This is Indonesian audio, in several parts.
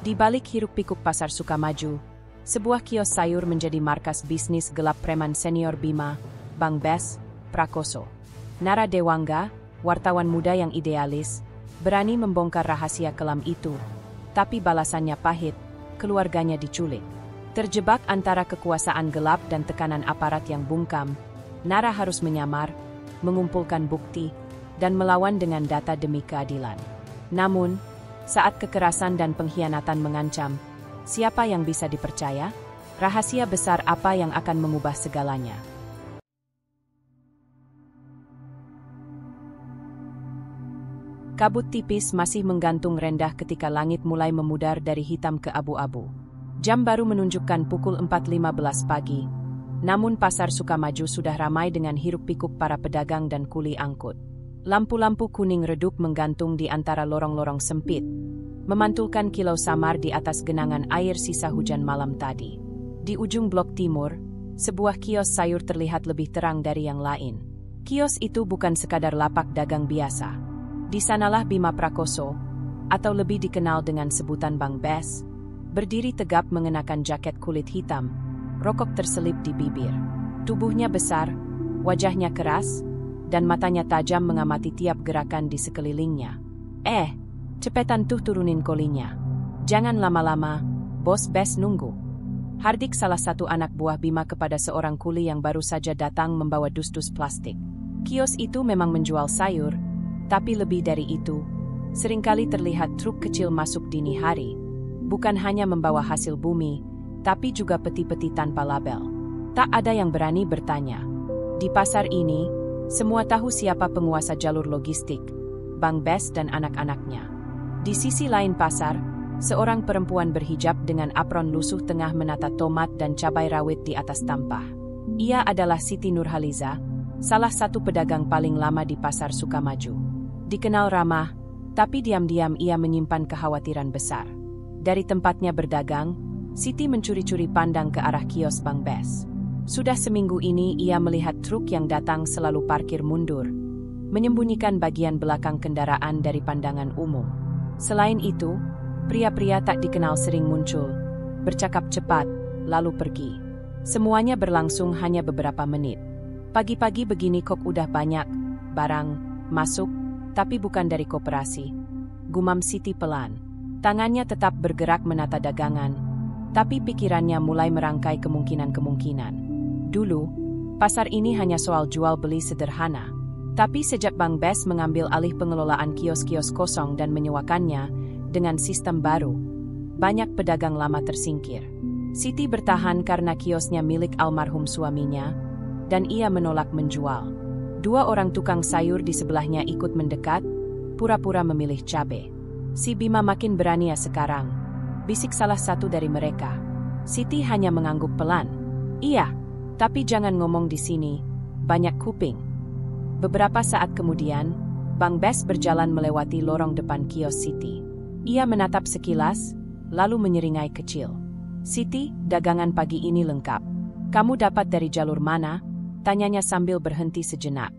Di balik hiruk-pikuk pasar Sukamaju, sebuah kios sayur menjadi markas bisnis gelap preman senior Bima, Bang Bes, Prakoso. Nara Dewangga, wartawan muda yang idealis, berani membongkar rahasia kelam itu. Tapi balasannya pahit, keluarganya diculik. Terjebak antara kekuasaan gelap dan tekanan aparat yang bungkam, Nara harus menyamar, mengumpulkan bukti, dan melawan dengan data demi keadilan. Namun, saat kekerasan dan pengkhianatan mengancam, siapa yang bisa dipercaya? Rahasia besar apa yang akan mengubah segalanya? Kabut tipis masih menggantung rendah ketika langit mulai memudar dari hitam ke abu-abu. Jam baru menunjukkan pukul 4.15 pagi, namun pasar Sukamaju sudah ramai dengan hiruk-pikuk para pedagang dan kuli angkut. Lampu-lampu kuning redup menggantung di antara lorong-lorong sempit, memantulkan kilau samar di atas genangan air sisa hujan malam tadi. Di ujung blok timur, sebuah kios sayur terlihat lebih terang dari yang lain. Kios itu bukan sekadar lapak dagang biasa. Di sanalah Bima Prakoso, atau lebih dikenal dengan sebutan Bang Bes, berdiri tegap mengenakan jaket kulit hitam, rokok terselip di bibir. Tubuhnya besar, wajahnya keras, dan matanya tajam mengamati tiap gerakan di sekelilingnya. Cepetan tuh turunin kolinya. Jangan lama-lama, Bos Bes nunggu. Hardik salah satu anak buah Bima kepada seorang kuli yang baru saja datang membawa dus-dus plastik. Kios itu memang menjual sayur, tapi lebih dari itu, seringkali terlihat truk kecil masuk dini hari. Bukan hanya membawa hasil bumi, tapi juga peti-peti tanpa label. Tak ada yang berani bertanya. Di pasar ini, semua tahu siapa penguasa jalur logistik, Bang Bes dan anak-anaknya. Di sisi lain pasar, seorang perempuan berhijab dengan apron lusuh tengah menata tomat dan cabai rawit di atas tampah. Ia adalah Siti Nurhaliza, salah satu pedagang paling lama di pasar Sukamaju. Dikenal ramah, tapi diam-diam ia menyimpan kekhawatiran besar. Dari tempatnya berdagang, Siti mencuri-curi pandang ke arah kios Bang Bes. Sudah seminggu ini ia melihat truk yang datang selalu parkir mundur, menyembunyikan bagian belakang kendaraan dari pandangan umum. Selain itu, pria-pria tak dikenal sering muncul, bercakap cepat, lalu pergi. Semuanya berlangsung hanya beberapa menit. Pagi-pagi begini kok udah banyak barang masuk, tapi bukan dari koperasi. Gumam Siti pelan. Tangannya tetap bergerak menata dagangan, tapi pikirannya mulai merangkai kemungkinan-kemungkinan. Dulu, pasar ini hanya soal jual-beli sederhana. Tapi sejak Bang Bes mengambil alih pengelolaan kios-kios kosong dan menyewakannya dengan sistem baru, banyak pedagang lama tersingkir. Siti bertahan karena kiosnya milik almarhum suaminya, dan ia menolak menjual. Dua orang tukang sayur di sebelahnya ikut mendekat, pura-pura memilih cabai. Si Bima makin berani ya sekarang, bisik salah satu dari mereka. Siti hanya mengangguk pelan. Iya, tapi jangan ngomong di sini, banyak kuping. Beberapa saat kemudian, Bang Bes berjalan melewati lorong depan kios Siti. Ia menatap sekilas, lalu menyeringai kecil. Siti, dagangan pagi ini lengkap. Kamu dapat dari jalur mana? Tanyanya sambil berhenti sejenak.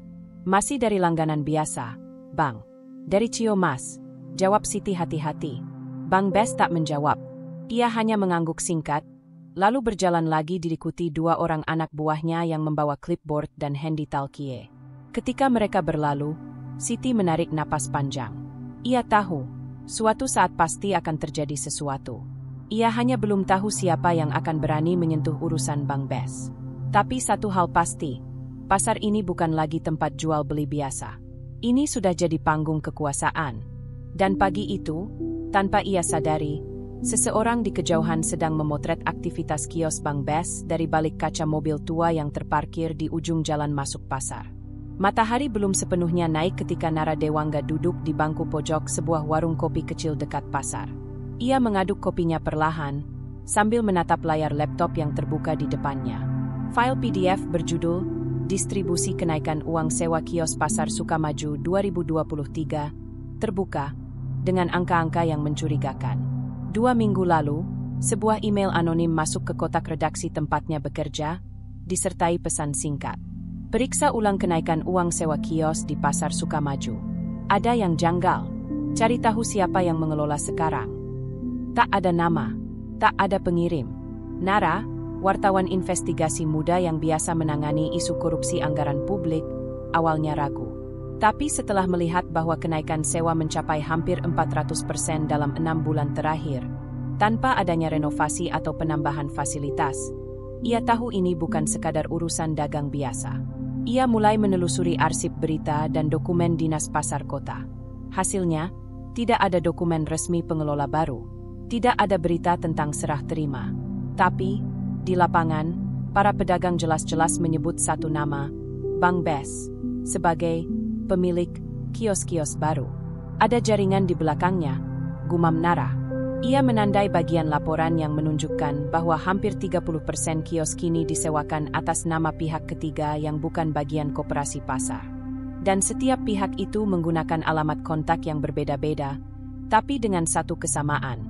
Masih dari langganan biasa, Bang. Dari Ciamas, jawab Siti hati-hati. Bang Bes tak menjawab. Ia hanya mengangguk singkat, lalu berjalan lagi diikuti dua orang anak buahnya yang membawa clipboard dan handy talkie. Ketika mereka berlalu, Siti menarik napas panjang. Ia tahu, suatu saat pasti akan terjadi sesuatu. Ia hanya belum tahu siapa yang akan berani menyentuh urusan Bang Bes. Tapi satu hal pasti, pasar ini bukan lagi tempat jual beli biasa. Ini sudah jadi panggung kekuasaan. Dan pagi itu, tanpa ia sadari, seseorang di kejauhan sedang memotret aktivitas kios Bang Bes dari balik kaca mobil tua yang terparkir di ujung jalan masuk pasar. Matahari belum sepenuhnya naik ketika Nara Dewangga duduk di bangku pojok sebuah warung kopi kecil dekat pasar. Ia mengaduk kopinya perlahan, sambil menatap layar laptop yang terbuka di depannya. File PDF berjudul Distribusi Kenaikan Uang Sewa Kios Pasar Sukamaju 2023 terbuka dengan angka-angka yang mencurigakan. 2 minggu lalu, sebuah email anonim masuk ke kotak redaksi tempatnya bekerja, disertai pesan singkat. Periksa ulang kenaikan uang sewa kios di Pasar Sukamaju. Ada yang janggal. Cari tahu siapa yang mengelola sekarang. Tak ada nama, tak ada pengirim. Nara, wartawan investigasi muda yang biasa menangani isu korupsi anggaran publik, awalnya ragu. Tapi setelah melihat bahwa kenaikan sewa mencapai hampir 400% dalam 6 bulan terakhir, tanpa adanya renovasi atau penambahan fasilitas, ia tahu ini bukan sekadar urusan dagang biasa. Ia mulai menelusuri arsip berita dan dokumen dinas pasar kota. Hasilnya, tidak ada dokumen resmi pengelola baru. Tidak ada berita tentang serah terima. Tapi, di lapangan, para pedagang jelas-jelas menyebut satu nama, Bang Bes, sebagai pemilik kios-kios baru. Ada jaringan di belakangnya, gumam Nara. Ia menandai bagian laporan yang menunjukkan bahwa hampir 30% kios kini disewakan atas nama pihak ketiga yang bukan bagian koperasi pasar. Dan setiap pihak itu menggunakan alamat kontak yang berbeda-beda, tapi dengan satu kesamaan.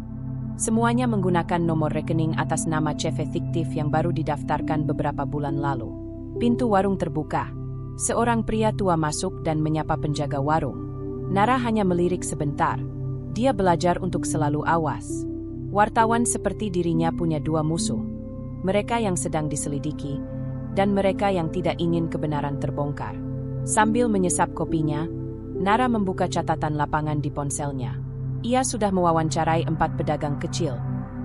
Semuanya menggunakan nomor rekening atas nama CV fiktif yang baru didaftarkan beberapa bulan lalu. Pintu warung terbuka. Seorang pria tua masuk dan menyapa penjaga warung. Nara hanya melirik sebentar. Dia belajar untuk selalu awas. Wartawan seperti dirinya punya dua musuh. Mereka yang sedang diselidiki, dan mereka yang tidak ingin kebenaran terbongkar. Sambil menyesap kopinya, Nara membuka catatan lapangan di ponselnya. Ia sudah mewawancarai 4 pedagang kecil.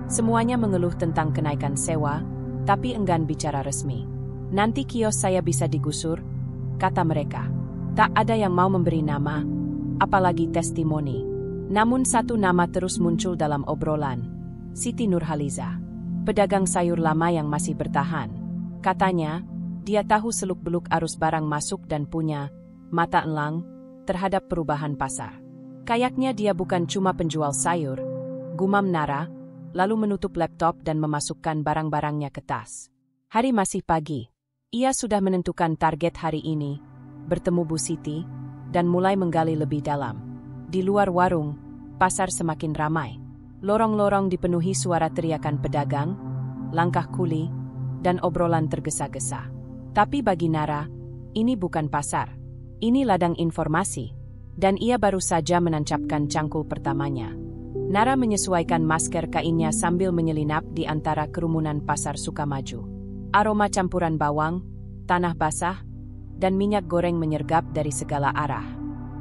Semuanya mengeluh tentang kenaikan sewa, tapi enggan bicara resmi. Nanti kios saya bisa digusur, kata mereka. Tak ada yang mau memberi nama, apalagi testimoni. Namun satu nama terus muncul dalam obrolan. Siti Nurhaliza, pedagang sayur lama yang masih bertahan. Katanya, dia tahu seluk-beluk arus barang masuk dan punya mata elang terhadap perubahan pasar. Kayaknya dia bukan cuma penjual sayur, gumam Nara, lalu menutup laptop dan memasukkan barang-barangnya ke tas. Hari masih pagi. Ia sudah menentukan target hari ini, bertemu Bu Siti, dan mulai menggali lebih dalam. Di luar warung, pasar semakin ramai. Lorong-lorong dipenuhi suara teriakan pedagang, langkah kuli, dan obrolan tergesa-gesa. Tapi bagi Nara, ini bukan pasar. Ini ladang informasi. Dan ia baru saja menancapkan cangkul pertamanya. Nara menyesuaikan masker kainnya sambil menyelinap di antara kerumunan pasar Sukamaju. Aroma campuran bawang, tanah basah, dan minyak goreng menyergap dari segala arah.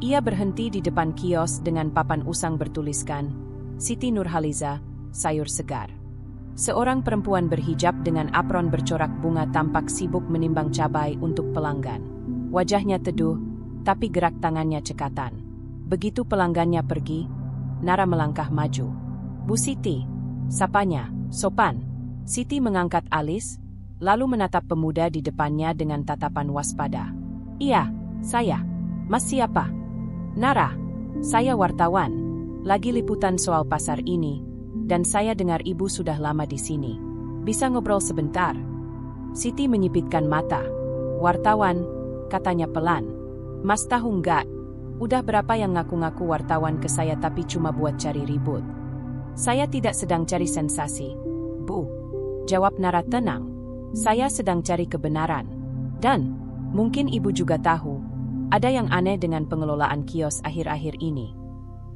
Ia berhenti di depan kios dengan papan usang bertuliskan, Siti Nurhaliza, sayur segar. Seorang perempuan berhijab dengan apron bercorak bunga tampak sibuk menimbang cabai untuk pelanggan. Wajahnya teduh, tapi gerak tangannya cekatan. Begitu pelanggannya pergi, Nara melangkah maju. Bu Siti, sapanya, sopan. Siti mengangkat alis, lalu menatap pemuda di depannya dengan tatapan waspada. Iya, saya. Mas siapa? Nara, saya wartawan. Lagi liputan soal pasar ini, dan saya dengar ibu sudah lama di sini. Bisa ngobrol sebentar? Siti menyipitkan mata. Wartawan, katanya pelan. Mas tahu nggak, udah berapa yang ngaku-ngaku wartawan ke saya tapi cuma buat cari ribut. Saya tidak sedang cari sensasi, Bu. Jawab Nara tenang. Saya sedang cari kebenaran. Dan, mungkin ibu juga tahu, ada yang aneh dengan pengelolaan kios akhir-akhir ini.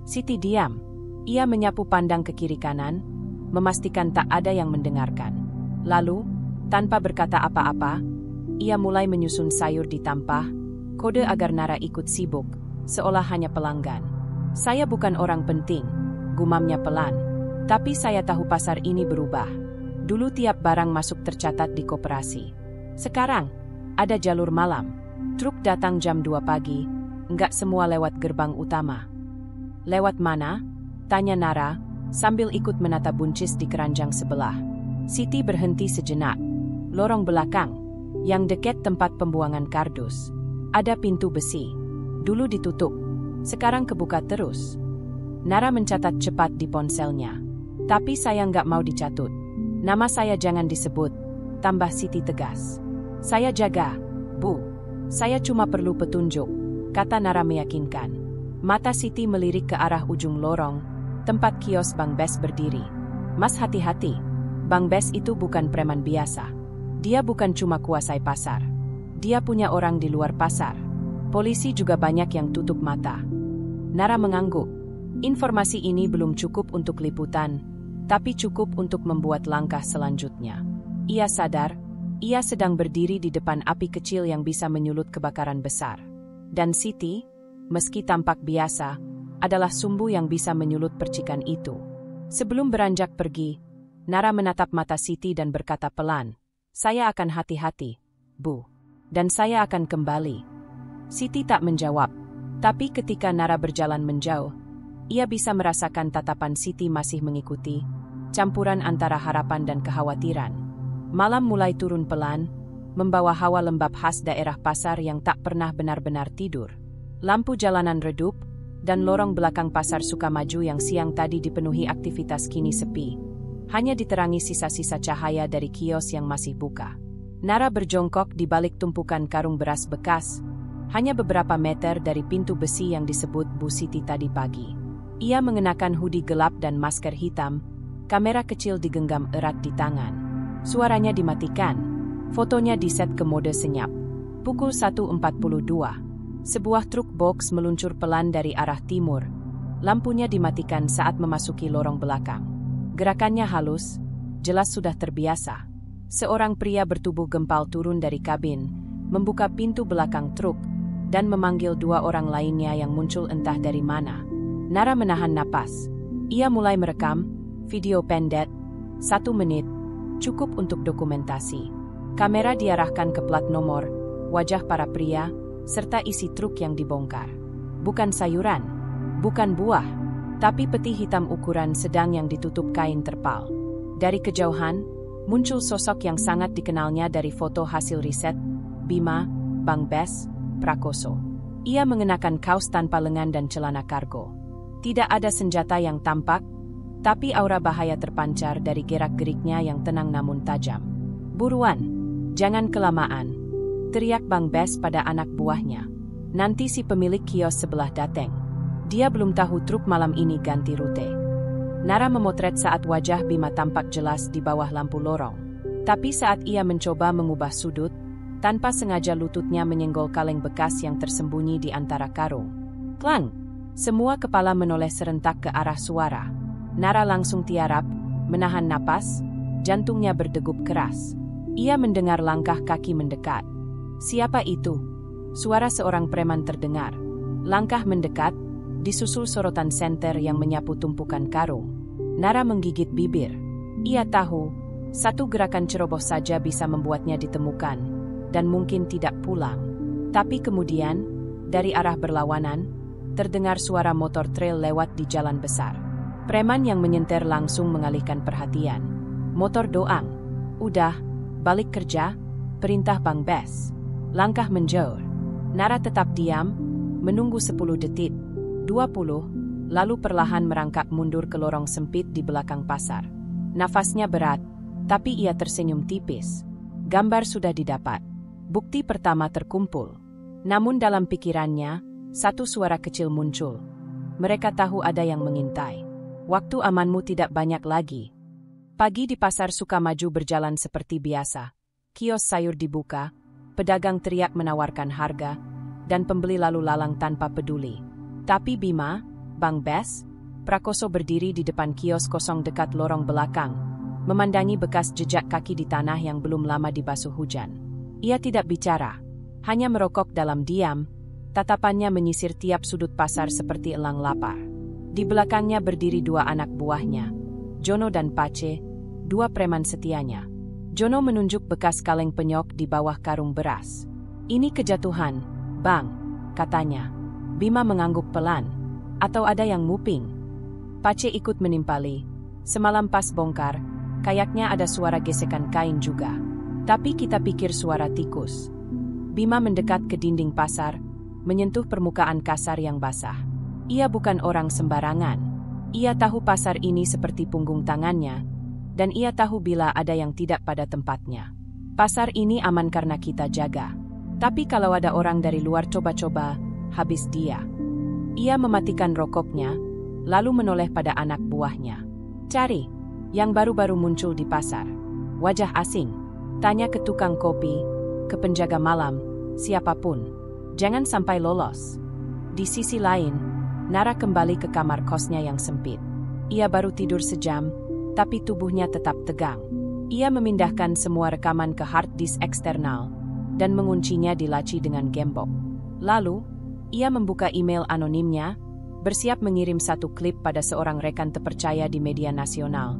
Siti diam. Ia menyapu pandang ke kiri kanan, memastikan tak ada yang mendengarkan. Lalu, tanpa berkata apa-apa, ia mulai menyusun sayur di tampah, kode agar Nara ikut sibuk, seolah hanya pelanggan. Saya bukan orang penting, gumamnya pelan. Tapi saya tahu pasar ini berubah. Dulu tiap barang masuk tercatat di koperasi. Sekarang, ada jalur malam. Truk datang jam 2 pagi, enggak semua lewat gerbang utama. Lewat mana? Tanya Nara, sambil ikut menata buncis di keranjang sebelah. Siti berhenti sejenak. Lorong belakang, yang dekat tempat pembuangan kardus. Ada pintu besi. Dulu ditutup, sekarang kebuka terus. Nara mencatat cepat di ponselnya. Tapi saya nggak mau dicatut. Nama saya jangan disebut, tambah Siti tegas. Saya jaga, Bu. Saya cuma perlu petunjuk, kata Nara meyakinkan. Mata Siti melirik ke arah ujung lorong, tempat kios Bang Bes berdiri. Mas hati-hati, Bang Bes itu bukan preman biasa. Dia bukan cuma kuasai pasar. Dia punya orang di luar pasar. Polisi juga banyak yang tutup mata. Nara mengangguk. Informasi ini belum cukup untuk liputan, tapi cukup untuk membuat langkah selanjutnya. Ia sadar, ia sedang berdiri di depan api kecil yang bisa menyulut kebakaran besar. Dan Siti, meski tampak biasa, adalah sumbu yang bisa menyulut percikan itu. Sebelum beranjak pergi, Nara menatap mata Siti dan berkata pelan, "Saya akan hati-hati, Bu. Dan saya akan kembali." Siti tak menjawab, tapi ketika Nara berjalan menjauh, ia bisa merasakan tatapan Siti masih mengikuti, campuran antara harapan dan kekhawatiran. Malam mulai turun pelan, membawa hawa lembab khas daerah pasar yang tak pernah benar-benar tidur. Lampu jalanan redup, dan lorong belakang pasar Sukamaju yang siang tadi dipenuhi aktivitas kini sepi. Hanya diterangi sisa-sisa cahaya dari kios yang masih buka. Nara berjongkok di balik tumpukan karung beras bekas, hanya beberapa meter dari pintu besi yang disebut Bu Siti tadi pagi. Ia mengenakan hoodie gelap dan masker hitam, kamera kecil digenggam erat di tangan. Suaranya dimatikan, fotonya diset ke mode senyap. Pukul 1.42. Sebuah truk box meluncur pelan dari arah timur. Lampunya dimatikan saat memasuki lorong belakang. Gerakannya halus, jelas sudah terbiasa. Seorang pria bertubuh gempal turun dari kabin, membuka pintu belakang truk, dan memanggil dua orang lainnya yang muncul entah dari mana. Nara menahan napas. Ia mulai merekam video pendek, 1 menit, cukup untuk dokumentasi. Kamera diarahkan ke plat nomor, wajah para pria, serta isi truk yang dibongkar. Bukan sayuran, bukan buah, tapi peti hitam ukuran sedang yang ditutup kain terpal. Dari kejauhan, muncul sosok yang sangat dikenalnya dari foto hasil riset, Bima, Bang Bes, Prakoso. Ia mengenakan kaos tanpa lengan dan celana kargo. Tidak ada senjata yang tampak, tapi aura bahaya terpancar dari gerak-geriknya yang tenang namun tajam. "Buruan, jangan kelamaan," teriak Bang Bes pada anak buahnya. "Nanti si pemilik kios sebelah dateng. Dia belum tahu truk malam ini ganti rute." Nara memotret saat wajah Bima tampak jelas di bawah lampu lorong. Tapi saat ia mencoba mengubah sudut, tanpa sengaja lututnya menyenggol kaleng bekas yang tersembunyi di antara karung. Klang! Semua kepala menoleh serentak ke arah suara. Nara langsung tiarap, menahan napas, jantungnya berdegup keras. Ia mendengar langkah kaki mendekat. "Siapa itu?" Suara seorang preman terdengar. Langkah mendekat, disusul sorotan senter yang menyapu tumpukan karung. Nara menggigit bibir. Ia tahu, satu gerakan ceroboh saja bisa membuatnya ditemukan, dan mungkin tidak pulang. Tapi kemudian, dari arah berlawanan, terdengar suara motor trail lewat di jalan besar. Preman yang menyenter langsung mengalihkan perhatian. "Motor doang. Udah, balik kerja," perintah Bang Bes. Langkah menjauh. Nara tetap diam, menunggu 10 detik, 20, lalu perlahan merangkak mundur ke lorong sempit di belakang pasar. Nafasnya berat, tapi ia tersenyum tipis. Gambar sudah didapat. Bukti pertama terkumpul. Namun dalam pikirannya, satu suara kecil muncul. Mereka tahu ada yang mengintai. Waktu amanmu tidak banyak lagi. Pagi di pasar Sukamaju berjalan seperti biasa. Kios sayur dibuka, pedagang teriak menawarkan harga, dan pembeli lalu lalang tanpa peduli. Tapi Bima, Bang Bes, Prakoso berdiri di depan kios kosong dekat lorong belakang, memandangi bekas jejak kaki di tanah yang belum lama dibasuh hujan. Ia tidak bicara, hanya merokok dalam diam, tatapannya menyisir tiap sudut pasar seperti elang lapar. Di belakangnya berdiri dua anak buahnya, Jono dan Pace, dua preman setianya. Jono menunjuk bekas kaleng penyok di bawah karung beras. "Ini kejatuhan, Bang," katanya. Bima mengangguk pelan. "Atau ada yang nguping?" Pace ikut menimpali. "Semalam pas bongkar, kayaknya ada suara gesekan kain juga. Tapi kita pikir suara tikus." Bima mendekat ke dinding pasar, menyentuh permukaan kasar yang basah. Ia bukan orang sembarangan. Ia tahu pasar ini seperti punggung tangannya, dan ia tahu bila ada yang tidak pada tempatnya. Pasar ini aman karena kita jaga. Tapi kalau ada orang dari luar coba-coba, habis dia. Ia mematikan rokoknya, lalu menoleh pada anak buahnya. "Cari, yang baru-baru muncul di pasar. Wajah asing. Tanya ke tukang kopi, ke penjaga malam, siapapun. Jangan sampai lolos." Di sisi lain, Nara kembali ke kamar kosnya yang sempit. Ia baru tidur sejam, tapi tubuhnya tetap tegang. Ia memindahkan semua rekaman ke hard disk eksternal dan menguncinya di laci dengan gembok. Lalu, ia membuka email anonimnya, bersiap mengirim satu klip pada seorang rekan terpercaya di media nasional.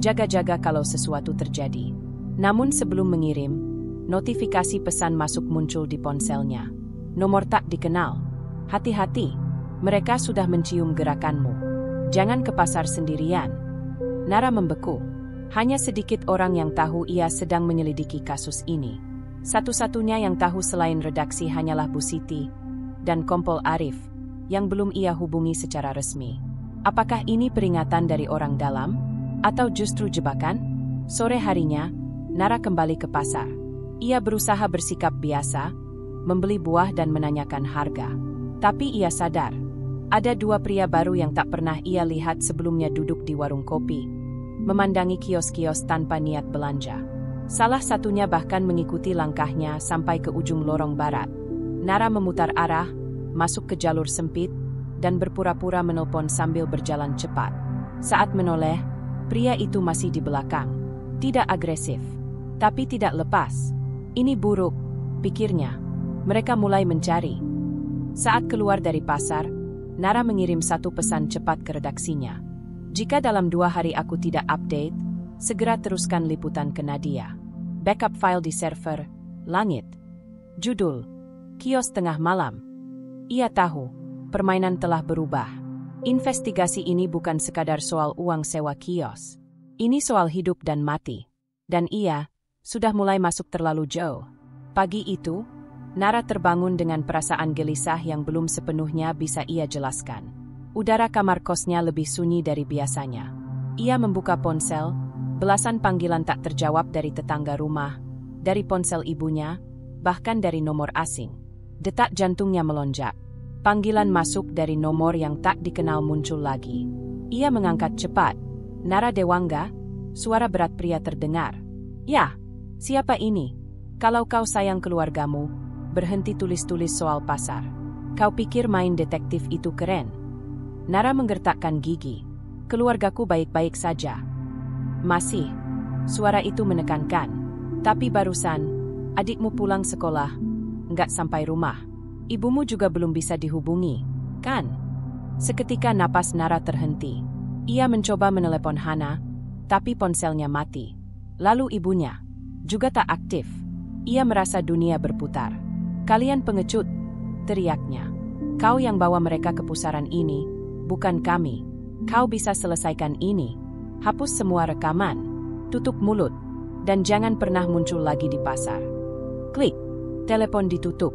Jaga-jaga kalau sesuatu terjadi. Namun sebelum mengirim, notifikasi pesan masuk muncul di ponselnya. Nomor tak dikenal. Hati-hati, mereka sudah mencium gerakanmu. Jangan ke pasar sendirian. Nara membeku. Hanya sedikit orang yang tahu ia sedang menyelidiki kasus ini. Satu-satunya yang tahu selain redaksi hanyalah Bu Siti dan Kompol Arif, yang belum ia hubungi secara resmi. Apakah ini peringatan dari orang dalam? Atau justru jebakan? Sore harinya, Nara kembali ke pasar. Ia berusaha bersikap biasa, membeli buah dan menanyakan harga. Tapi ia sadar, ada dua pria baru yang tak pernah ia lihat sebelumnya duduk di warung kopi, memandangi kios-kios tanpa niat belanja. Salah satunya bahkan mengikuti langkahnya sampai ke ujung lorong barat. Nara memutar arah, masuk ke jalur sempit, dan berpura-pura menelpon sambil berjalan cepat. Saat menoleh, pria itu masih di belakang. Tidak agresif, tapi tidak lepas. Ini buruk, pikirnya. Mereka mulai mencari. Saat keluar dari pasar, Nara mengirim satu pesan cepat ke redaksinya. Jika dalam 2 hari aku tidak update, segera teruskan liputan ke Nadia. Backup file di server, Langit. Judul, Kios Tengah Malam. Ia tahu, permainan telah berubah. Investigasi ini bukan sekadar soal uang sewa kios. Ini soal hidup dan mati. Dan ia sudah mulai masuk terlalu jauh. Pagi itu, Nara terbangun dengan perasaan gelisah yang belum sepenuhnya bisa ia jelaskan. Udara kamar kosnya lebih sunyi dari biasanya. Ia membuka ponsel, belasan panggilan tak terjawab dari tetangga rumah, dari ponsel ibunya, bahkan dari nomor asing. Detak jantungnya melonjak. Panggilan masuk dari nomor yang tak dikenal muncul lagi. Ia mengangkat cepat. Nara Dewangga, suara berat pria terdengar. Ya, siapa ini? Kalau kau sayang keluargamu, berhenti tulis-tulis soal pasar. Kau pikir main detektif itu keren? Nara menggertakkan gigi. Keluargaku baik-baik saja. Masih. Suara itu menekankan. Tapi barusan, adikmu pulang sekolah, nggak sampai rumah. Ibumu juga belum bisa dihubungi, kan? Seketika napas Nara terhenti. Ia mencoba menelepon Hana, tapi ponselnya mati. Lalu ibunya juga tak aktif. Ia merasa dunia berputar. Kalian pengecut, teriaknya. Kau yang bawa mereka ke pusaran ini, bukan kami. Kau bisa selesaikan ini. Hapus semua rekaman, tutup mulut, dan jangan pernah muncul lagi di pasar. Klik, telepon ditutup.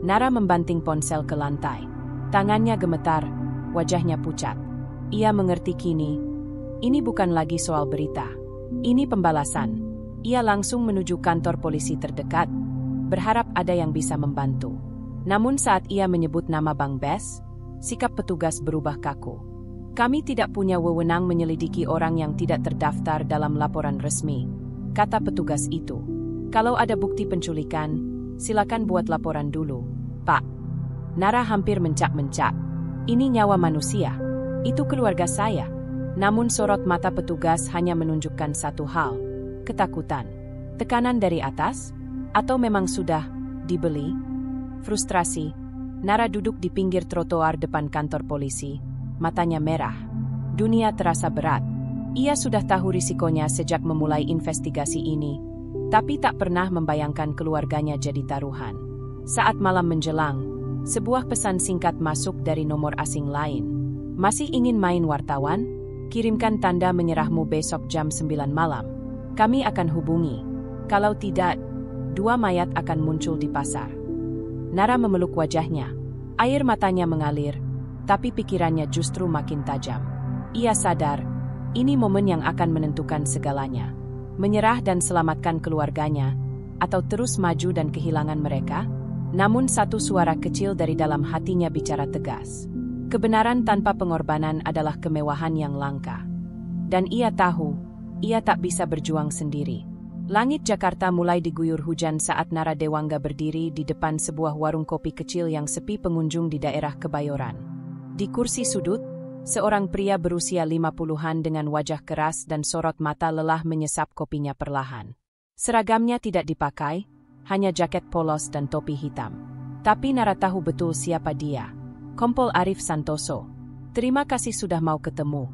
Nara membanting ponsel ke lantai. Tangannya gemetar, wajahnya pucat. Ia mengerti kini, ini bukan lagi soal berita. Ini pembalasan. Ia langsung menuju kantor polisi terdekat, berharap ada yang bisa membantu. Namun saat ia menyebut nama Bang Bes, sikap petugas berubah kaku. Kami tidak punya wewenang menyelidiki orang yang tidak terdaftar dalam laporan resmi, kata petugas itu. Kalau ada bukti penculikan, silakan buat laporan dulu, Pak. Nara hampir mencak-mencak. Ini nyawa manusia. Itu keluarga saya. Namun sorot mata petugas hanya menunjukkan satu hal, ketakutan. Tekanan dari atas? Atau memang sudah dibeli? Frustrasi, Nara duduk di pinggir trotoar depan kantor polisi, matanya merah. Dunia terasa berat. Ia sudah tahu risikonya sejak memulai investigasi ini, tapi tak pernah membayangkan keluarganya jadi taruhan. Saat malam menjelang, sebuah pesan singkat masuk dari nomor asing lain. Masih ingin main wartawan? Kirimkan tanda menyerahmu besok jam 9 malam. Kami akan hubungi. Kalau tidak, 2 mayat akan muncul di pasar. Nara memeluk wajahnya. Air matanya mengalir, tapi pikirannya justru makin tajam. Ia sadar, ini momen yang akan menentukan segalanya. Menyerah dan selamatkan keluarganya, atau terus maju dan kehilangan mereka? Namun satu suara kecil dari dalam hatinya bicara tegas. Kebenaran tanpa pengorbanan adalah kemewahan yang langka. Dan ia tahu, ia tak bisa berjuang sendiri. Langit Jakarta mulai diguyur hujan saat Nara Dewangga berdiri di depan sebuah warung kopi kecil yang sepi pengunjung di daerah Kebayoran. Di kursi sudut, Seorang pria berusia 50-an dengan wajah keras dan sorot mata lelah menyesap kopinya perlahan. Seragamnya tidak dipakai, hanya jaket polos dan topi hitam. Tapi Nara tahu betul siapa dia. Kompol Arif Santoso. "Terima kasih sudah mau ketemu,"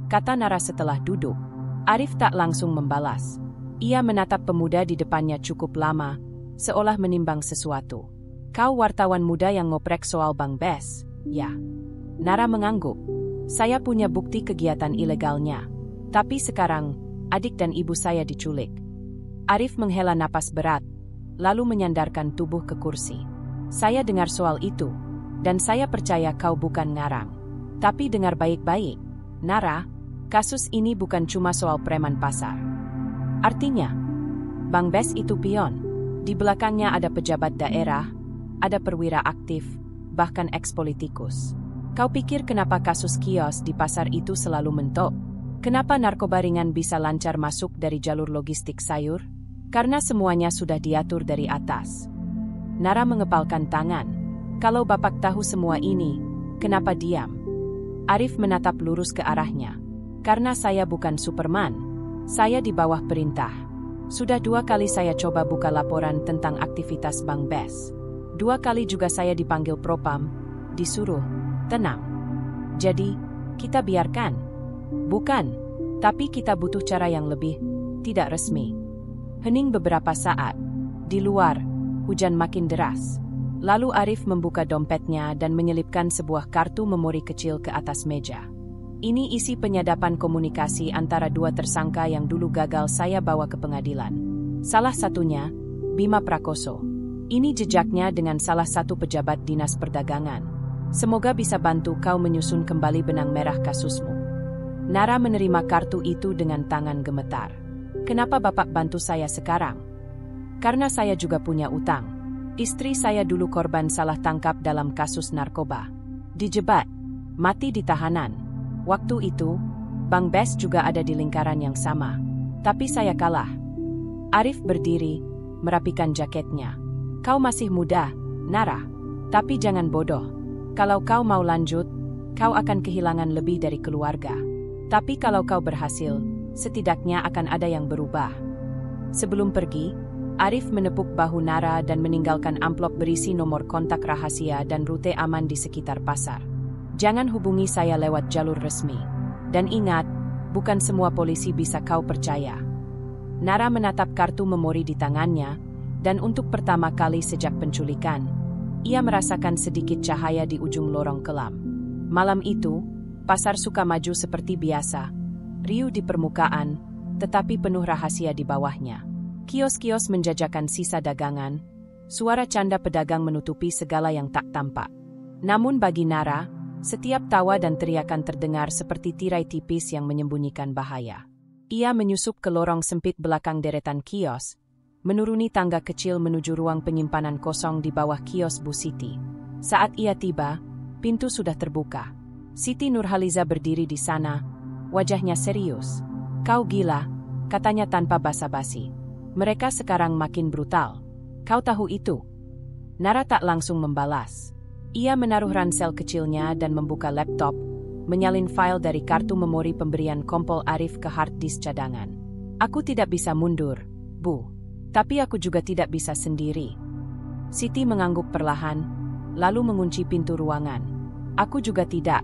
kata Nara setelah duduk. Arif tak langsung membalas. Ia menatap pemuda di depannya cukup lama, seolah menimbang sesuatu. "Kau wartawan muda yang ngoprek soal Bang Bes, ya?" Nara mengangguk. "Saya punya bukti kegiatan ilegalnya. Tapi sekarang, adik dan ibu saya diculik." Arif menghela napas berat, lalu menyandarkan tubuh ke kursi. "Saya dengar soal itu, dan saya percaya kau bukan ngarang. Tapi dengar baik-baik, Nara, kasus ini bukan cuma soal preman pasar. Artinya, Bang Bes itu pion. Di belakangnya ada pejabat daerah, ada perwira aktif, bahkan eks-politikus. Kau pikir kenapa kasus kios di pasar itu selalu mentok? Kenapa narkoba ringan bisa lancar masuk dari jalur logistik sayur? Karena semuanya sudah diatur dari atas." Nara mengepalkan tangan. "Kalau Bapak tahu semua ini, kenapa diam?" Arif menatap lurus ke arahnya. "Karena saya bukan Superman. Saya di bawah perintah. Sudah 2 kali saya coba buka laporan tentang aktivitas Bang Bes. 2 kali juga saya dipanggil Propam, disuruh tenang. Jadi, kita biarkan. Bukan, tapi kita butuh cara yang lebih tidak resmi." Hening beberapa saat. Di luar, hujan makin deras. Lalu Arif membuka dompetnya dan menyelipkan sebuah kartu memori kecil ke atas meja. "Ini isi penyadapan komunikasi antara 2 tersangka yang dulu gagal saya bawa ke pengadilan. Salah satunya, Bima Prakoso. Ini jejaknya dengan salah satu pejabat dinas perdagangan. Semoga bisa bantu kau menyusun kembali benang merah kasusmu." Nara menerima kartu itu dengan tangan gemetar. "Kenapa Bapak bantu saya sekarang?" "Karena saya juga punya utang. Istri saya dulu korban salah tangkap dalam kasus narkoba. Dijebat, mati di tahanan. Waktu itu, Bang Bes juga ada di lingkaran yang sama. Tapi saya kalah." Arif berdiri, merapikan jaketnya. "Kau masih muda, Nara. Tapi jangan bodoh. Kalau kau mau lanjut, kau akan kehilangan lebih dari keluarga. Tapi kalau kau berhasil, setidaknya akan ada yang berubah." Sebelum pergi, Arif menepuk bahu Nara dan meninggalkan amplop berisi nomor kontak rahasia dan rute aman di sekitar pasar. "Jangan hubungi saya lewat jalur resmi. Dan ingat, bukan semua polisi bisa kau percaya." Nara menatap kartu memori di tangannya, dan untuk pertama kali sejak penculikan, ia merasakan sedikit cahaya di ujung lorong kelam. Malam itu, pasar Sukamaju seperti biasa, riuh di permukaan, tetapi penuh rahasia di bawahnya. Kios-kios menjajakan sisa dagangan, suara canda pedagang menutupi segala yang tak tampak. Namun bagi Nara, setiap tawa dan teriakan terdengar seperti tirai tipis yang menyembunyikan bahaya. Ia menyusup ke lorong sempit belakang deretan kios, menuruni tangga kecil menuju ruang penyimpanan kosong di bawah kios Bu Siti. Saat ia tiba, pintu sudah terbuka. Siti Nurhaliza berdiri di sana, wajahnya serius. "Kau gila," katanya tanpa basa-basi. "Mereka sekarang makin brutal. Kau tahu itu?" Nara tak langsung membalas. Ia menaruh ransel kecilnya dan membuka laptop, menyalin file dari kartu memori pemberian Kompol Arif ke hard disk cadangan. "Aku tidak bisa mundur, Bu. Tapi aku juga tidak bisa sendiri." Siti mengangguk perlahan, lalu mengunci pintu ruangan. "Aku juga tidak.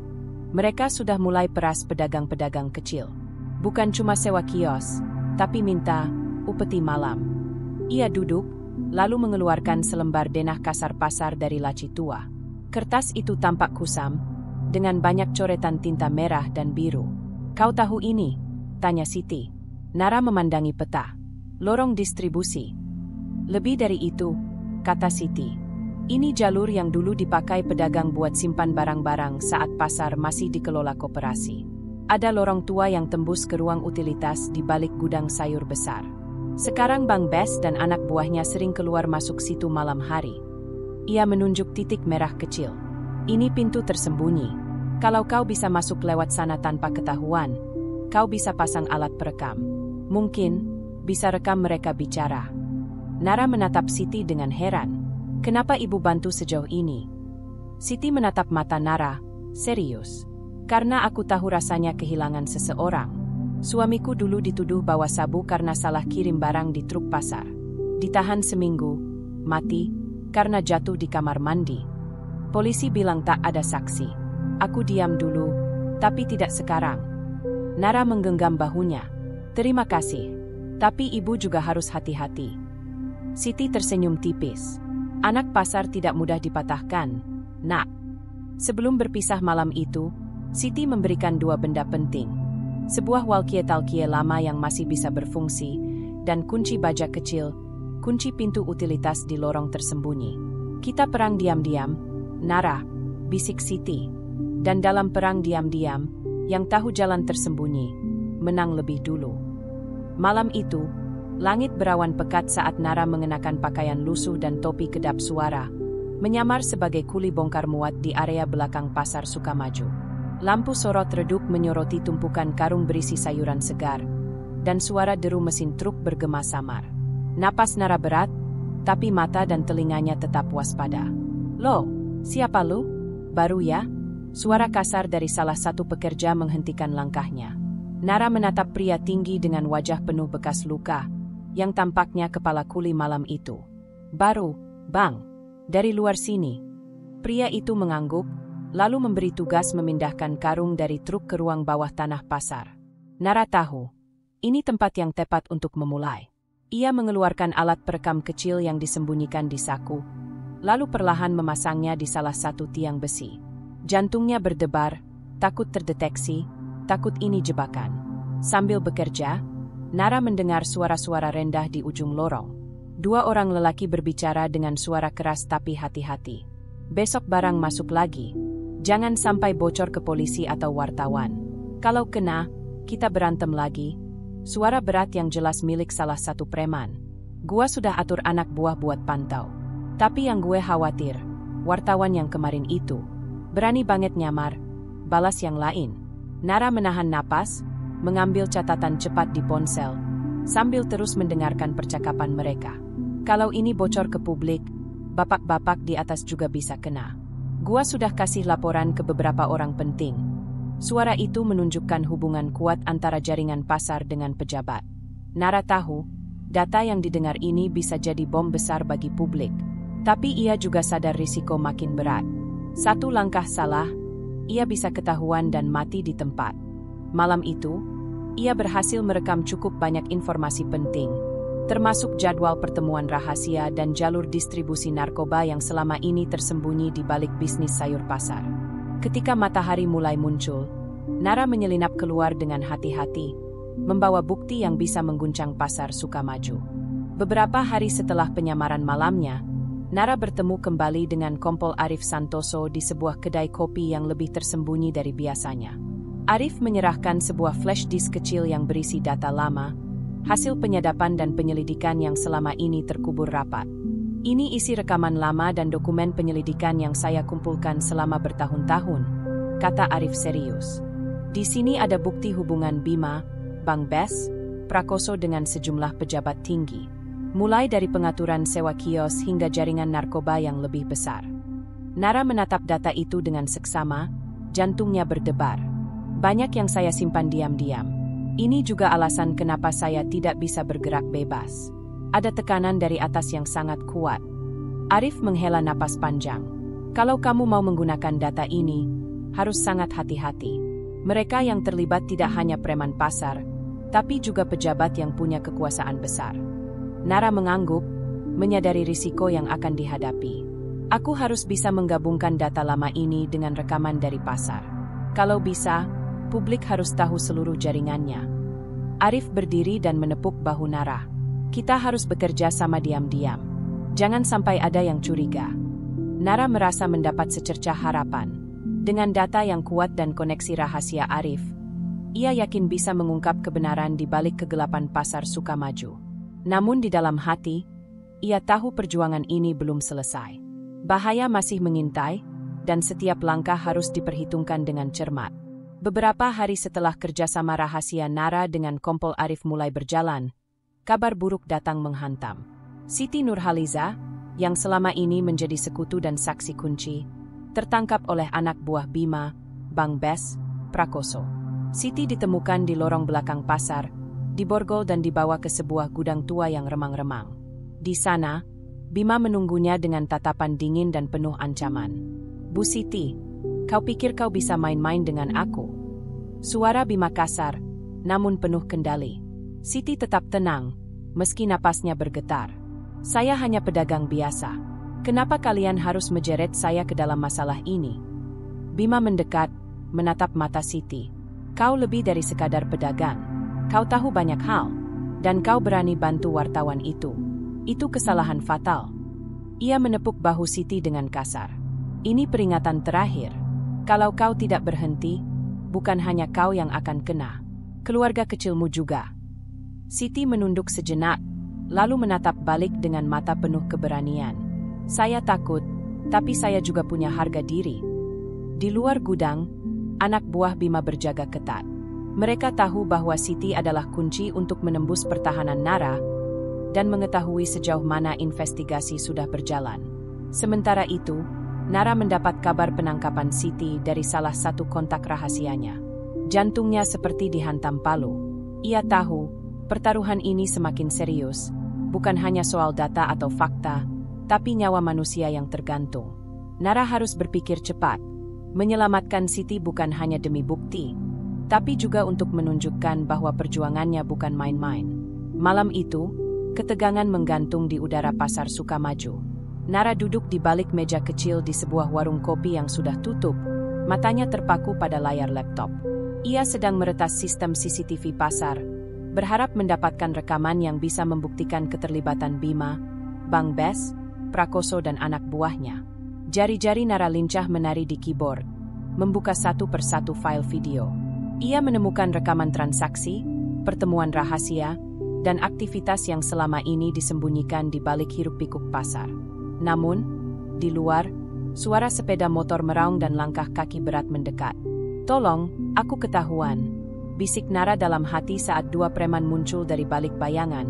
Mereka sudah mulai peras pedagang-pedagang kecil. Bukan cuma sewa kios, tapi minta upeti malam." Ia duduk, lalu mengeluarkan selembar denah kasar pasar dari laci tua. Kertas itu tampak kusam, dengan banyak coretan tinta merah dan biru. "Kau tahu ini?" tanya Siti. Nara memandangi peta. "Lorong distribusi." "Lebih dari itu," kata Siti. "Ini jalur yang dulu dipakai pedagang buat simpan barang-barang saat pasar masih dikelola koperasi. Ada lorong tua yang tembus ke ruang utilitas di balik gudang sayur besar. Sekarang Bang Bes dan anak buahnya sering keluar masuk situ malam hari." Ia menunjuk titik merah kecil. "Ini pintu tersembunyi. Kalau kau bisa masuk lewat sana tanpa ketahuan, kau bisa pasang alat perekam. Mungkin bisa rekam mereka bicara." Nara menatap Siti dengan heran. "Kenapa ibu bantu sejauh ini?" Siti menatap mata Nara, serius. Karena aku tahu rasanya kehilangan seseorang. Suamiku dulu dituduh bawa sabu karena salah kirim barang di truk pasar. Ditahan seminggu, mati, karena jatuh di kamar mandi. Polisi bilang tak ada saksi. Aku diam dulu, tapi tidak sekarang. Nara menggenggam bahunya. Terima kasih. Tapi ibu juga harus hati-hati. Siti tersenyum tipis. Anak pasar tidak mudah dipatahkan, nak. Sebelum berpisah malam itu, Siti memberikan 2 benda penting. Sebuah walkie-talkie lama yang masih bisa berfungsi, dan kunci baja kecil, kunci pintu utilitas di lorong tersembunyi. Kita perang diam-diam, Nara, bisik Siti. Dan dalam perang diam-diam, yang tahu jalan tersembunyi, menang lebih dulu. Malam itu, langit berawan pekat saat Nara mengenakan pakaian lusuh dan topi kedap suara, menyamar sebagai kuli bongkar muat di area belakang Pasar Sukamaju. Lampu sorot redup menyoroti tumpukan karung berisi sayuran segar, dan suara deru mesin truk bergema samar. Napas Nara berat, tapi mata dan telinganya tetap waspada. "Loh, siapa lu? Baru ya?" Suara kasar dari salah satu pekerja menghentikan langkahnya. Nara menatap pria tinggi dengan wajah penuh bekas luka, yang tampaknya kepala kuli malam itu. "Baru, Bang. Dari luar sini." Pria itu mengangguk, lalu memberi tugas memindahkan karung dari truk ke ruang bawah tanah pasar. Nara tahu, ini tempat yang tepat untuk memulai. Ia mengeluarkan alat perekam kecil yang disembunyikan di saku, lalu perlahan memasangnya di salah satu tiang besi. Jantungnya berdebar, takut terdeteksi, takut ini jebakan. Sambil bekerja, Nara mendengar suara-suara rendah di ujung lorong. 2 orang lelaki berbicara dengan suara keras tapi hati-hati. "Besok barang masuk lagi. Jangan sampai bocor ke polisi atau wartawan. Kalau kena, kita berantem lagi." Suara berat yang jelas milik salah satu preman. "Gua sudah atur anak buah buat pantau. Tapi yang gue khawatir, wartawan yang kemarin itu. Berani banget nyamar," balas yang lain. Nara menahan napas, mengambil catatan cepat di ponsel, sambil terus mendengarkan percakapan mereka. "Kalau ini bocor ke publik, bapak-bapak di atas juga bisa kena. Gua sudah kasih laporan ke beberapa orang penting." Suara itu menunjukkan hubungan kuat antara jaringan pasar dengan pejabat. Nara tahu, data yang didengar ini bisa jadi bom besar bagi publik. Tapi ia juga sadar risiko makin berat. Satu langkah salah, ia bisa ketahuan dan mati di tempat. Malam itu, ia berhasil merekam cukup banyak informasi penting, termasuk jadwal pertemuan rahasia dan jalur distribusi narkoba yang selama ini tersembunyi di balik bisnis sayur pasar. Ketika matahari mulai muncul, Nara menyelinap keluar dengan hati-hati, membawa bukti yang bisa mengguncang Pasar Sukamaju. Beberapa hari setelah penyamaran malamnya, Nara bertemu kembali dengan Kompol Arif Santoso di sebuah kedai kopi yang lebih tersembunyi dari biasanya. Arif menyerahkan sebuah flash disk kecil yang berisi data lama, hasil penyadapan dan penyelidikan yang selama ini terkubur rapat. "Ini isi rekaman lama dan dokumen penyelidikan yang saya kumpulkan selama bertahun-tahun," kata Arif serius. "Di sini ada bukti hubungan Bima, Bang Bes, Prakoso dengan sejumlah pejabat tinggi. Mulai dari pengaturan sewa kios hingga jaringan narkoba yang lebih besar." Nara menatap data itu dengan seksama, jantungnya berdebar. "Banyak yang saya simpan diam-diam. Ini juga alasan kenapa saya tidak bisa bergerak bebas. Ada tekanan dari atas yang sangat kuat." Arif menghela napas panjang. "Kalau kamu mau menggunakan data ini, harus sangat hati-hati. Mereka yang terlibat tidak hanya preman pasar, tapi juga pejabat yang punya kekuasaan besar." Nara mengangguk, menyadari risiko yang akan dihadapi. "Aku harus bisa menggabungkan data lama ini dengan rekaman dari pasar. Kalau bisa, publik harus tahu seluruh jaringannya." Arif berdiri dan menepuk bahu Nara. "Kita harus bekerja sama diam-diam. Jangan sampai ada yang curiga." Nara merasa mendapat secercah harapan. Dengan data yang kuat dan koneksi rahasia Arif, ia yakin bisa mengungkap kebenaran di balik kegelapan Pasar Sukamaju. Namun di dalam hati, ia tahu perjuangan ini belum selesai. Bahaya masih mengintai, dan setiap langkah harus diperhitungkan dengan cermat. Beberapa hari setelah kerjasama rahasia Nara dengan Kompol Arif mulai berjalan, kabar buruk datang menghantam. Siti Nurhaliza, yang selama ini menjadi sekutu dan saksi kunci, tertangkap oleh anak buah Bima, Bang Bes, Prakoso. Siti ditemukan di lorong belakang pasar, diborgol dan dibawa ke sebuah gudang tua yang remang-remang. Di sana, Bima menunggunya dengan tatapan dingin dan penuh ancaman. "Bu Siti, kau pikir kau bisa main-main dengan aku?" Suara Bima kasar, namun penuh kendali. Siti tetap tenang, meski napasnya bergetar. "Saya hanya pedagang biasa. Kenapa kalian harus menjeret saya ke dalam masalah ini?" Bima mendekat, menatap mata Siti. "Kau lebih dari sekadar pedagang. Kau tahu banyak hal, dan kau berani bantu wartawan itu. Itu kesalahan fatal." Ia menepuk bahu Siti dengan kasar. "Ini peringatan terakhir. Kalau kau tidak berhenti, bukan hanya kau yang akan kena. Keluarga kecilmu juga." Siti menunduk sejenak, lalu menatap balik dengan mata penuh keberanian. "Saya takut, tapi saya juga punya harga diri." Di luar gudang, anak buah Bima berjaga ketat. Mereka tahu bahwa Siti adalah kunci untuk menembus pertahanan Nara dan mengetahui sejauh mana investigasi sudah berjalan. Sementara itu, Nara mendapat kabar penangkapan Siti dari salah satu kontak rahasianya. Jantungnya seperti dihantam palu. Ia tahu, pertaruhan ini semakin serius, bukan hanya soal data atau fakta, tapi nyawa manusia yang tergantung. Nara harus berpikir cepat. Menyelamatkan Siti bukan hanya demi bukti, tapi juga untuk menunjukkan bahwa perjuangannya bukan main-main. Malam itu, ketegangan menggantung di udara pasar Sukamaju. Nara duduk di balik meja kecil di sebuah warung kopi yang sudah tutup, matanya terpaku pada layar laptop. Ia sedang meretas sistem CCTV pasar, berharap mendapatkan rekaman yang bisa membuktikan keterlibatan Bima, Bang Bes, Prakoso dan anak buahnya. Jari-jari Nara lincah menari di keyboard, membuka satu persatu file video. Ia menemukan rekaman transaksi, pertemuan rahasia, dan aktivitas yang selama ini disembunyikan di balik hiruk-pikuk pasar. Namun, di luar, suara sepeda motor meraung dan langkah kaki berat mendekat. "Tolong, aku ketahuan," bisik Nara dalam hati saat dua preman muncul dari balik bayangan,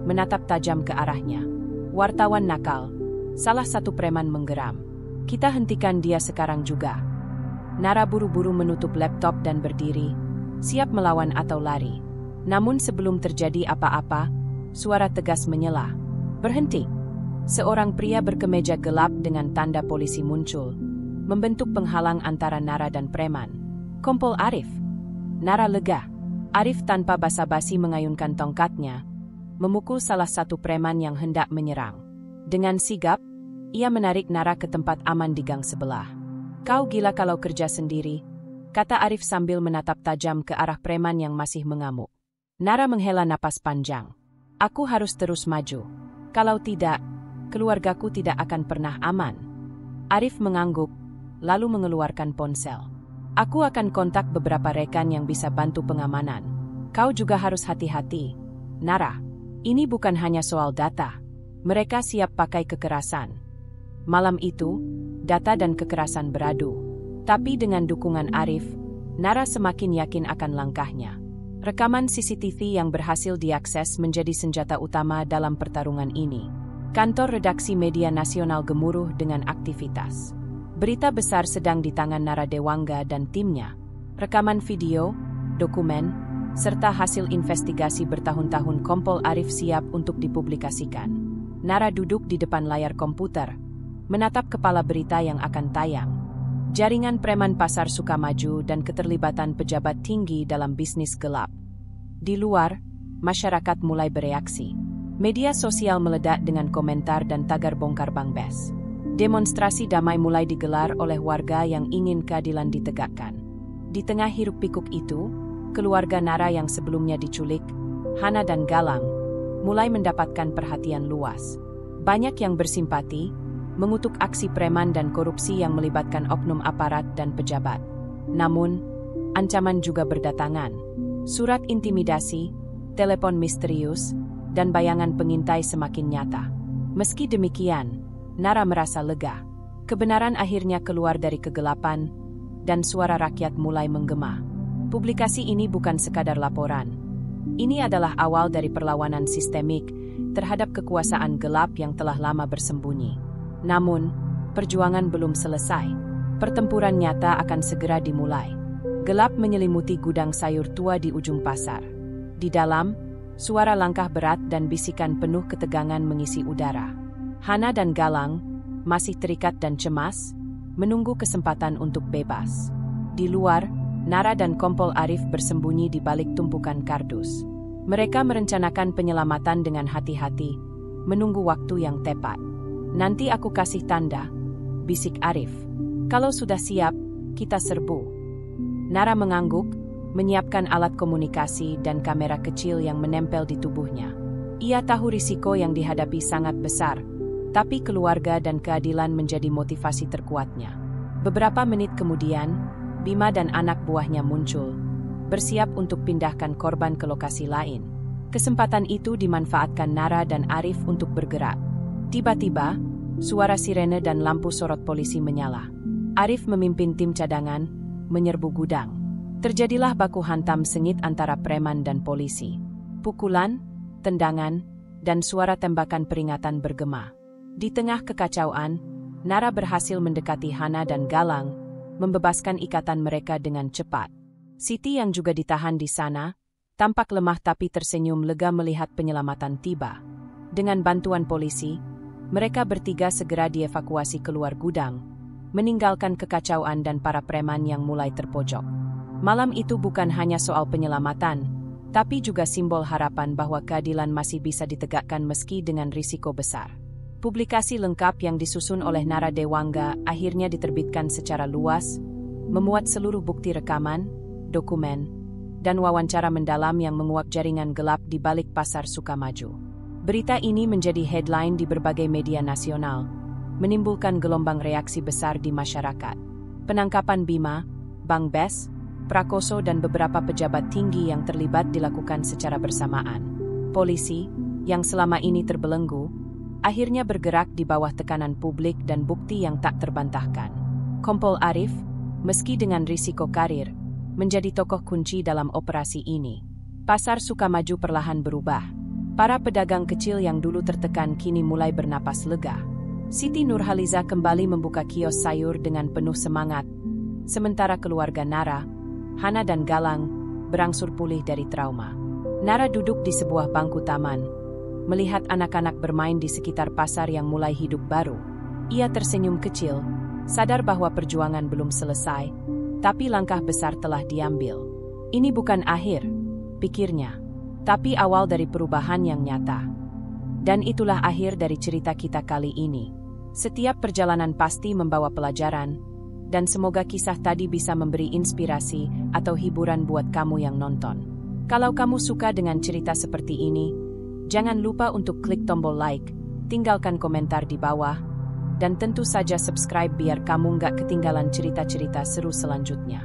menatap tajam ke arahnya. "Wartawan nakal," salah satu preman menggeram. "Kita hentikan dia sekarang juga." Nara buru-buru menutup laptop dan berdiri, siap melawan atau lari. Namun sebelum terjadi apa-apa, suara tegas menyela. "Berhenti!" Seorang pria berkemeja gelap dengan tanda polisi muncul, membentuk penghalang antara Nara dan preman. "Kompol Arif." Nara lega. Arif tanpa basa-basi mengayunkan tongkatnya, memukul salah satu preman yang hendak menyerang. Dengan sigap, ia menarik Nara ke tempat aman di gang sebelah. "Kau gila kalau kerja sendiri," kata Arif sambil menatap tajam ke arah preman yang masih mengamuk. Nara menghela napas panjang. "Aku harus terus maju. Kalau tidak, keluargaku tidak akan pernah aman." Arif mengangguk, lalu mengeluarkan ponsel. "Aku akan kontak beberapa rekan yang bisa bantu pengamanan. Kau juga harus hati-hati, Nara. Ini bukan hanya soal data. Mereka siap pakai kekerasan." Malam itu, data dan kekerasan beradu. Tapi dengan dukungan Arif, Nara semakin yakin akan langkahnya. Rekaman CCTV yang berhasil diakses menjadi senjata utama dalam pertarungan ini. Kantor redaksi media nasional gemuruh dengan aktivitas. Berita besar sedang di tangan Nara Dewangga dan timnya. Rekaman video, dokumen, serta hasil investigasi bertahun-tahun Kompol Arif siap untuk dipublikasikan. Nara duduk di depan layar komputer, menatap kepala berita yang akan tayang. Jaringan preman pasar Sukamaju dan keterlibatan pejabat tinggi dalam bisnis gelap. Di luar, masyarakat mulai bereaksi. Media sosial meledak dengan komentar dan tagar bongkar Bang Bes. Demonstrasi damai mulai digelar oleh warga yang ingin keadilan ditegakkan. Di tengah hiruk-pikuk itu, keluarga Nara yang sebelumnya diculik, Hana dan Galang, mulai mendapatkan perhatian luas. Banyak yang bersimpati, mengutuk aksi preman dan korupsi yang melibatkan oknum aparat dan pejabat. Namun, ancaman juga berdatangan. Surat intimidasi, telepon misterius, dan bayangan pengintai semakin nyata. Meski demikian, Nara merasa lega. Kebenaran akhirnya keluar dari kegelapan, dan suara rakyat mulai menggema. Publikasi ini bukan sekadar laporan. Ini adalah awal dari perlawanan sistemik terhadap kekuasaan gelap yang telah lama bersembunyi. Namun, perjuangan belum selesai. Pertempuran nyata akan segera dimulai. Gelap menyelimuti gudang sayur tua di ujung pasar. Di dalam, suara langkah berat dan bisikan penuh ketegangan mengisi udara. Hana dan Galang, masih terikat dan cemas, menunggu kesempatan untuk bebas. Di luar, Nara dan Kompol Arif bersembunyi di balik tumpukan kardus. Mereka merencanakan penyelamatan dengan hati-hati, menunggu waktu yang tepat. "Nanti aku kasih tanda," bisik Arif. "Kalau sudah siap, kita serbu." Nara mengangguk, menyiapkan alat komunikasi dan kamera kecil yang menempel di tubuhnya. Ia tahu risiko yang dihadapi sangat besar, tapi keluarga dan keadilan menjadi motivasi terkuatnya. Beberapa menit kemudian, Bima dan anak buahnya muncul, bersiap untuk pindahkan korban ke lokasi lain. Kesempatan itu dimanfaatkan Nara dan Arif untuk bergerak. Tiba-tiba, suara sirene dan lampu sorot polisi menyala. Arif memimpin tim cadangan, menyerbu gudang. Terjadilah baku hantam sengit antara preman dan polisi. Pukulan, tendangan, dan suara tembakan peringatan bergema. Di tengah kekacauan, Nara berhasil mendekati Hana dan Galang, membebaskan ikatan mereka dengan cepat. Siti yang juga ditahan di sana, tampak lemah tapi tersenyum lega melihat penyelamatan tiba. Dengan bantuan polisi, mereka bertiga segera dievakuasi keluar gudang, meninggalkan kekacauan dan para preman yang mulai terpojok. Malam itu bukan hanya soal penyelamatan, tapi juga simbol harapan bahwa keadilan masih bisa ditegakkan meski dengan risiko besar. Publikasi lengkap yang disusun oleh Nara Dewangga akhirnya diterbitkan secara luas, memuat seluruh bukti rekaman, dokumen, dan wawancara mendalam yang menguak jaringan gelap di balik pasar Sukamaju. Berita ini menjadi headline di berbagai media nasional, menimbulkan gelombang reaksi besar di masyarakat. Penangkapan Bima, Bang Bes, Prakoso dan beberapa pejabat tinggi yang terlibat dilakukan secara bersamaan. Polisi, yang selama ini terbelenggu, akhirnya bergerak di bawah tekanan publik dan bukti yang tak terbantahkan. Kompol Arif, meski dengan risiko karir, menjadi tokoh kunci dalam operasi ini. Pasar Sukamaju perlahan berubah. Para pedagang kecil yang dulu tertekan kini mulai bernapas lega. Siti Nurhaliza kembali membuka kios sayur dengan penuh semangat, sementara keluarga Nara, Hana dan Galang berangsur pulih dari trauma. Nara duduk di sebuah bangku taman, melihat anak-anak bermain di sekitar pasar yang mulai hidup baru. Ia tersenyum kecil, sadar bahwa perjuangan belum selesai, tapi langkah besar telah diambil. Ini bukan akhir, pikirnya, tapi awal dari perubahan yang nyata. Dan itulah akhir dari cerita kita kali ini. Setiap perjalanan pasti membawa pelajaran, dan semoga kisah tadi bisa memberi inspirasi atau hiburan buat kamu yang nonton. Kalau kamu suka dengan cerita seperti ini, jangan lupa untuk klik tombol like, tinggalkan komentar di bawah, dan tentu saja subscribe biar kamu nggak ketinggalan cerita-cerita seru selanjutnya.